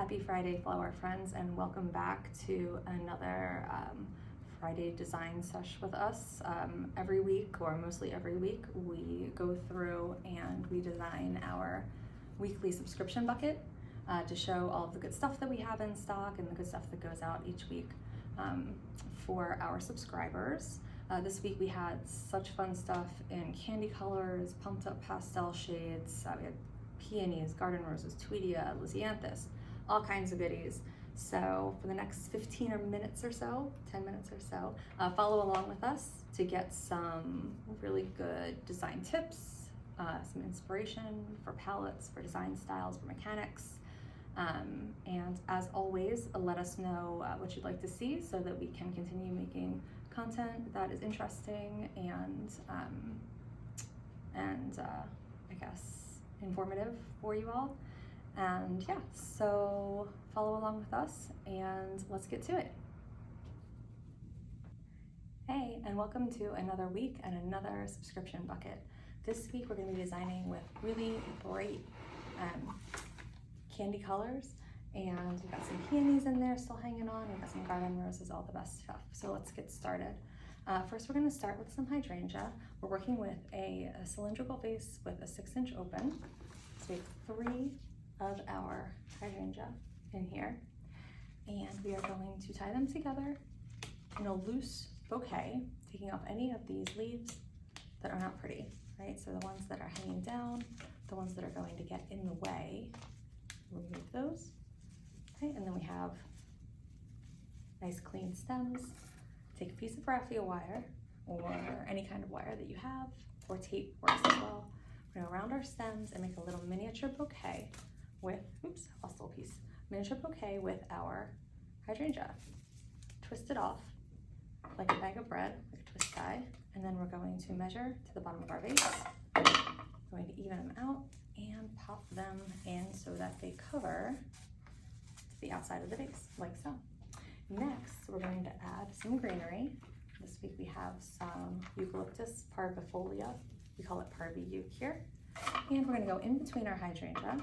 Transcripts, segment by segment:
Happy Friday, flower friends, and welcome back to another Friday design sesh with us. Every week, or mostly every week, we go through and we design our weekly subscription bucket to show all of the good stuff that we have in stock and the good stuff that goes out each week for our subscribers. This week we had such fun stuff in candy colors, pumped up pastel shades. We had Peonies, garden roses, Tweedia, Lisianthus, all kinds of goodies. So for the next 15 minutes or so, 10 minutes or so, follow along with us to get some really good design tips, some inspiration for palettes, for design styles, for mechanics. And as always, let us know what you'd like to see so that we can continue making content that is interesting and I guess informative for you all. And yeah, so follow along with us and let's get to it. Hey, and welcome to another week and another subscription bucket. This week we're going to be designing with really bright candy colors, and we've got some peonies in there still hanging on. We've got some garden roses, all the best stuff. So let's get started. First, we're going to start with some hydrangea. We're working with a cylindrical vase with a 6-inch open. So we have 3 of our hydrangea in here, and we are going to tie them together in a loose bouquet, taking off any of these leaves that are not pretty, right? So the ones that are hanging down, the ones that are going to get in the way, remove those. Okay, and then we have nice clean stems. Take a piece of raffia wire or any kind of wire that you have, or tape works as well. We're gonna round our stems and make a little miniature bouquet with, oops, lost a little piece. Miniature bouquet with our hydrangea. Twist it off like a bag of bread, like a twist die, and then we're going to measure to the bottom of our vase. We're going to even them out and pop them in so that they cover the outside of the vase, like so. Next, we're going to add some greenery. This week we have some Eucalyptus Parvifolia. We call it Parvi here. And we're going to go in between our hydrangea.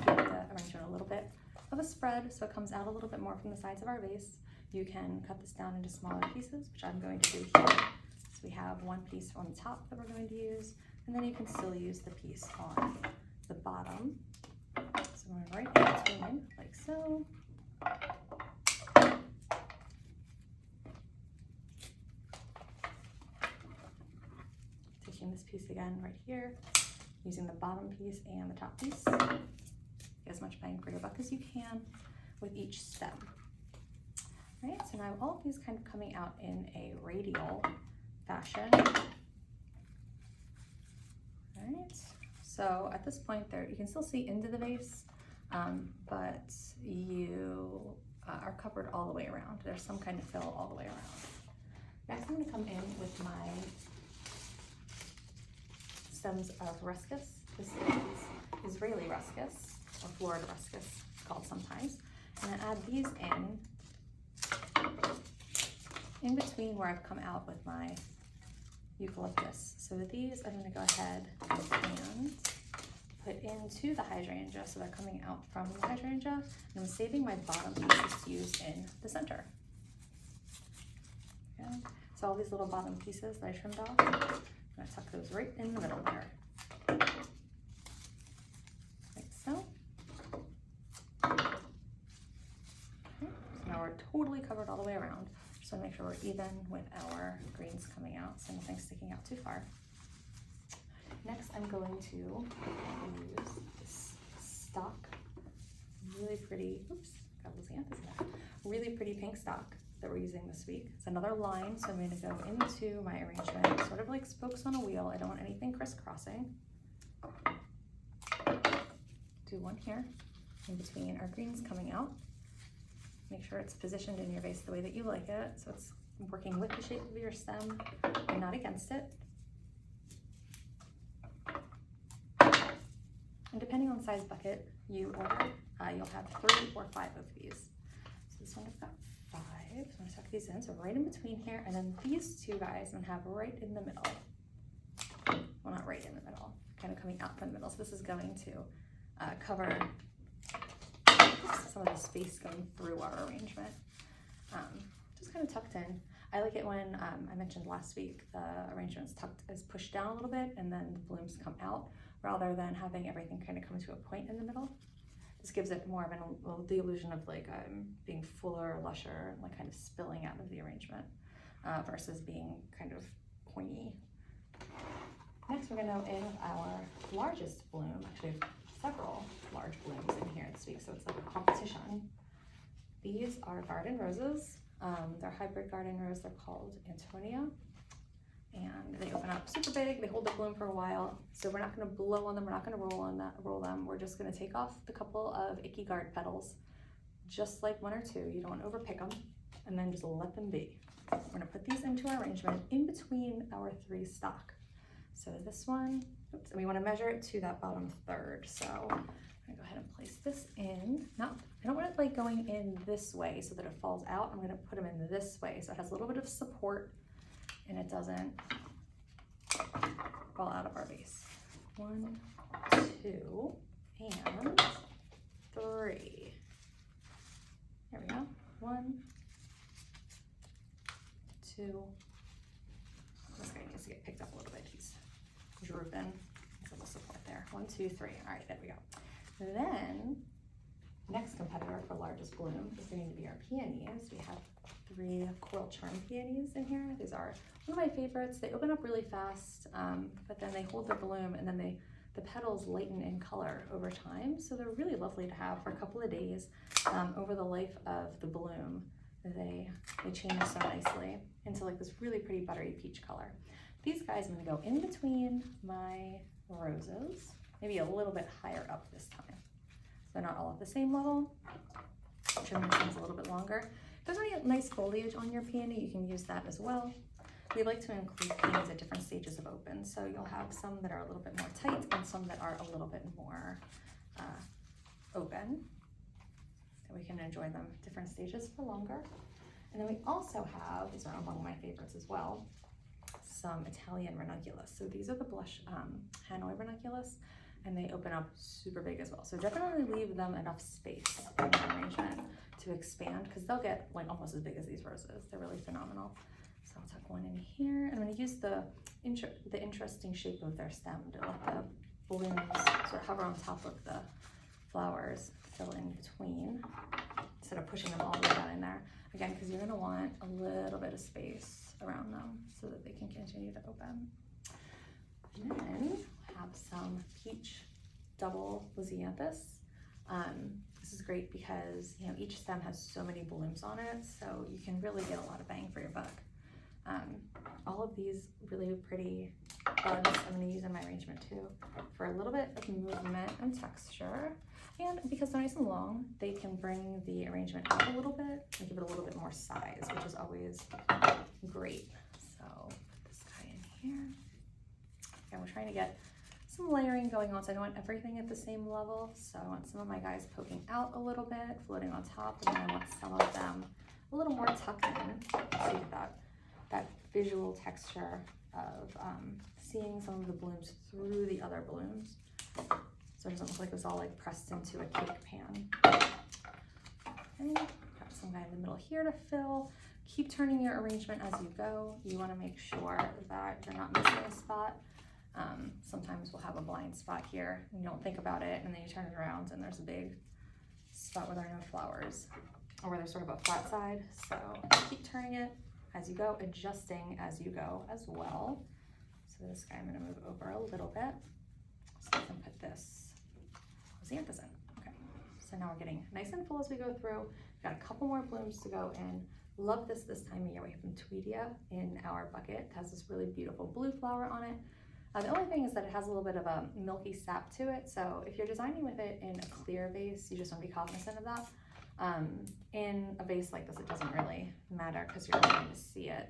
Give the arrangement a little bit of a spread so it comes out a little bit more from the sides of our vase. You can cut this down into smaller pieces, which I'm going to do here. So we have one piece on the top that we're going to use, and then you can still use the piece on the bottom. So we're right in between, like so. Taking this piece again right here, using the bottom piece and the top piece. Get as much bang for your buck as you can with each stem. All right, so now all of these kind of coming out in a radial fashion. All right, so at this point there, you can still see into the vase, but you are covered all the way around. There's some kind of fill all the way around. Next, I'm gonna come in with my stems of Ruscus. This is Israeli Ruscus, or Florida Ruscus, it's called sometimes. And I add these in between where I've come out with my eucalyptus. So these I'm going to go ahead and put into the hydrangea, so they're coming out from the hydrangea, and I'm saving my bottom pieces to use in the center. Okay. So all these little bottom pieces that I trimmed off, I'm going to tuck those right in the middle there, like so. Okay. So now we're totally covered all the way around. Just want to make sure we're even with our greens coming out, so nothing's sticking out too far. Next, I'm going to use this stock, really pretty, oops, got Lisianthus in there, really pretty pink stock that we're using this week. It's another line, so I'm going to go into my arrangement, sort of like spokes on a wheel. I don't want anything crisscrossing. Do one here, in between our greens coming out. Make sure it's positioned in your vase the way that you like it, so it's working with the shape of your stem and not against it. And depending on the size bucket you order, you'll have 3 or 5 of these. So this one I've got 5, so I'm gonna tuck these in, so right in between here, and then these 2 guys I'm gonna have right in the middle. Well, not right in the middle, kind of coming out from the middle. So this is going to cover, oops, some of the space going through our arrangement. Just kind of tucked in. I like it when, I mentioned last week, the arrangement's is pushed down a little bit and then the blooms come out rather than having everything kind of come to a point in the middle. This gives it more of the illusion of like being fuller, lusher, like kind of spilling out of the arrangement versus being kind of pointy. Next, we're gonna go in with our largest bloom. Actually, several large blooms in here this week, so it's like a competition. These are garden roses. They're hybrid garden rose. They're called Antonia, and they open up super big. They hold the bloom for a while, so we're not going to blow on them. We're not going to roll them. We're just going to take off the couple of icky guard petals, just like one or two. You don't want to overpick them, and then just let them be. We're going to put these into our arrangement in between our 3 stalk. So this one, oops, and we want to measure it to that bottom third. So I'm going to go ahead and place this in. I don't want it like going in this way so that it falls out. I'm going to put them in this way so it has a little bit of support and it doesn't fall out of our base. 1, 2, and 3. There we go. 1, 2. This guy needs to get picked up a little bit. He's drooping. There's a little support there. 1, 2, 3. All right, there we go. Then, next competitor for largest bloom is going to be our peonies. We have 3 coral charm peonies in here. These are one of my favorites. They open up really fast, but then they hold their bloom, and then the petals lighten in color over time. So they're really lovely to have for a couple of days. Over the life of the bloom, they change so nicely into like this really pretty buttery peach color. These guys I'm going to go in between my roses, maybe a little bit higher up this time. So they're not all at the same level. Trim this one's a little bit longer. If there's any nice foliage on your peony, you can use that as well. We like to include peonies at different stages of open. So you'll have some that are a little bit more tight and some that are a little bit more open. So we can enjoy them different stages for longer. And then we also have, these are among my favorites as well, some Italian Ranunculus. So these are the blush Hanoi Ranunculus, and they open up super big as well. So definitely leave them enough space in the arrangement to expand, because they'll get like almost as big as these roses. They're really phenomenal. So I'll tuck one in here. I'm going to use the interesting shape of their stem to let the balloons sort of hover on top of the flowers, fill in between, instead of pushing them all the way down in there. Again, because you're going to want a little bit of space around them so that they can continue to open. And then have some peach double Lisianthus. This is great because, you know, each stem has so many blooms on it, so you can really get a lot of bang for your buck. All of these really pretty buds I'm going to use in my arrangement too for a little bit of movement and texture. And because they're nice and long, they can bring the arrangement up a little bit and give it a little bit more size, which is always great. So put this guy in here. And we're trying to get some layering going on, so I don't want everything at the same level. So I want some of my guys poking out a little bit, floating on top, and then I want some of them a little more tucked in. So you get that visual texture of seeing some of the blooms through the other blooms. So it doesn't look like it's all like pressed into a cake pan. Okay, got some guy in the middle here to fill. Keep turning your arrangement as you go. You want to make sure that you're not missing a spot. Sometimes we'll have a blind spot here and you don't think about it, and then you turn it around and there's a big spot where there are no flowers, or where there's sort of a flat side. So keep turning it as you go, adjusting as you go as well. So this guy I'm going to move over a little bit so I can put this Lisianthus in. Okay, so now we're getting nice and full as we go through. We've got a couple more blooms to go in. Love this time of year. We have some Tweedia in our bucket. It has this really beautiful blue flower on it. The only thing is that it has a little bit of a milky sap to it, so if you're designing with it in a clear vase, you just want to be cognizant of that. In a vase like this, it doesn't really matter because you're going to see it.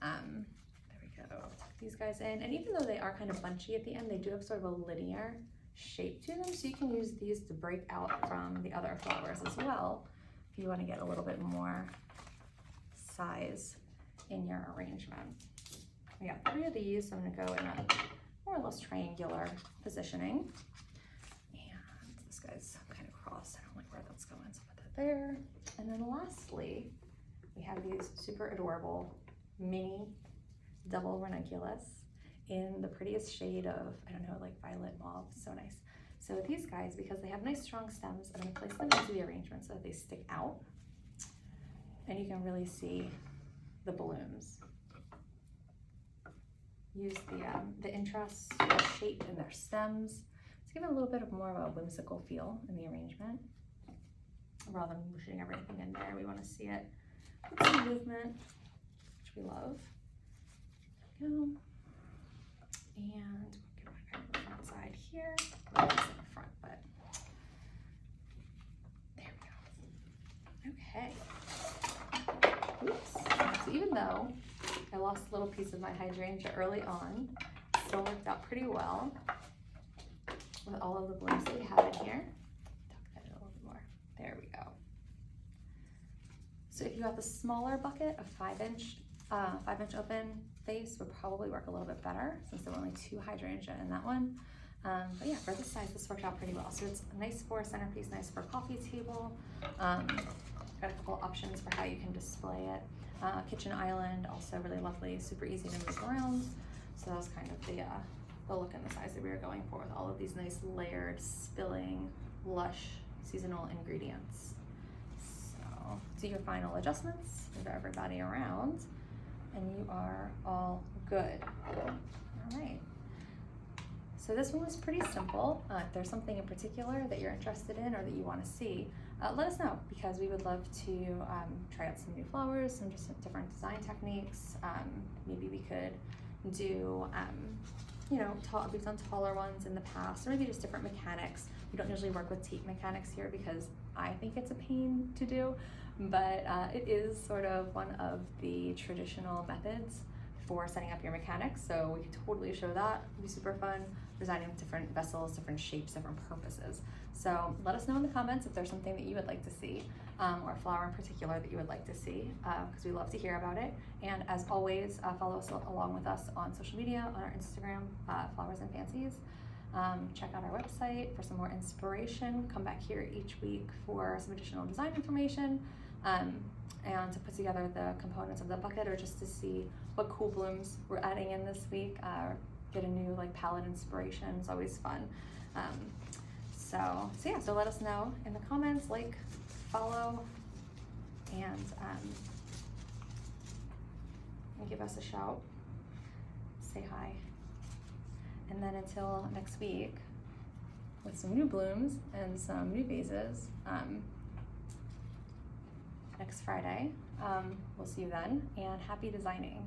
There we go. Tuck these guys in, and even though they are kind of bunchy at the end, they do have sort of a linear shape to them, so you can use these to break out from the other flowers as well if you want to get a little bit more size in your arrangement. We got 3 of these, so I'm going to go in a more or less triangular positioning. And this guy's kind of crossed. I don't like where that's going, so put that there. And then lastly, we have these super adorable mini double ranunculus in the prettiest shade of, I don't know, like violet mauve. So nice. So these guys, because they have nice strong stems, I'm going to place them into the arrangement so that they stick out. And you can really see the blooms. Use the interest, the shape in their stems to give it a little bit of more of a whimsical feel in the arrangement. Rather than mushing everything in there, we want to see it with some movement, which we love. There we go. And get back on the front side here. Well, it's in the front, but there we go. Okay. Oops. So even though I lost a little piece of my hydrangea early on, it still worked out pretty well with all of the blooms that we have in here. Tuck that in a little bit more. There we go. So if you have the smaller bucket, a 5-inch open vase would probably work a little bit better since there were only 2 hydrangea in that one. But yeah, for this size, this worked out pretty well. So it's nice for a centerpiece, nice for a coffee table. Got a couple options for how you can display it. Kitchen island, also really lovely, super easy to move around. So that was kind of the look and the size that we were going for with all of these nice layered, spilling, lush, seasonal ingredients. So do your final adjustments, move everybody around, and you are all good. All right. So this one was pretty simple. If there's something in particular that you're interested in or that you want to see, let us know, because we would love to try out some new flowers, some just different design techniques. Maybe we could do, you know, we've done taller ones in the past, or maybe just different mechanics. We don't usually work with tape mechanics here because I think it's a pain to do, but it is sort of one of the traditional methods for setting up your mechanics. So we could totally show that. It'd be super fun, designing different vessels, different shapes, different purposes. So let us know in the comments if there's something that you would like to see, or a flower in particular that you would like to see, because we love to hear about it. And as always, follow us along with us on social media, on our Instagram, Flowers and Fancies. Check out our website for some more inspiration. Come back here each week for some additional design information, and to put together the components of the bucket, or just to see what cool blooms we're adding in this week. Get a new palette inspiration. It's always fun. So yeah, so let us know in the comments, follow, and give us a shout, say hi. And then until next week, with some new blooms and some new vases, next Friday, we'll see you then, and happy designing.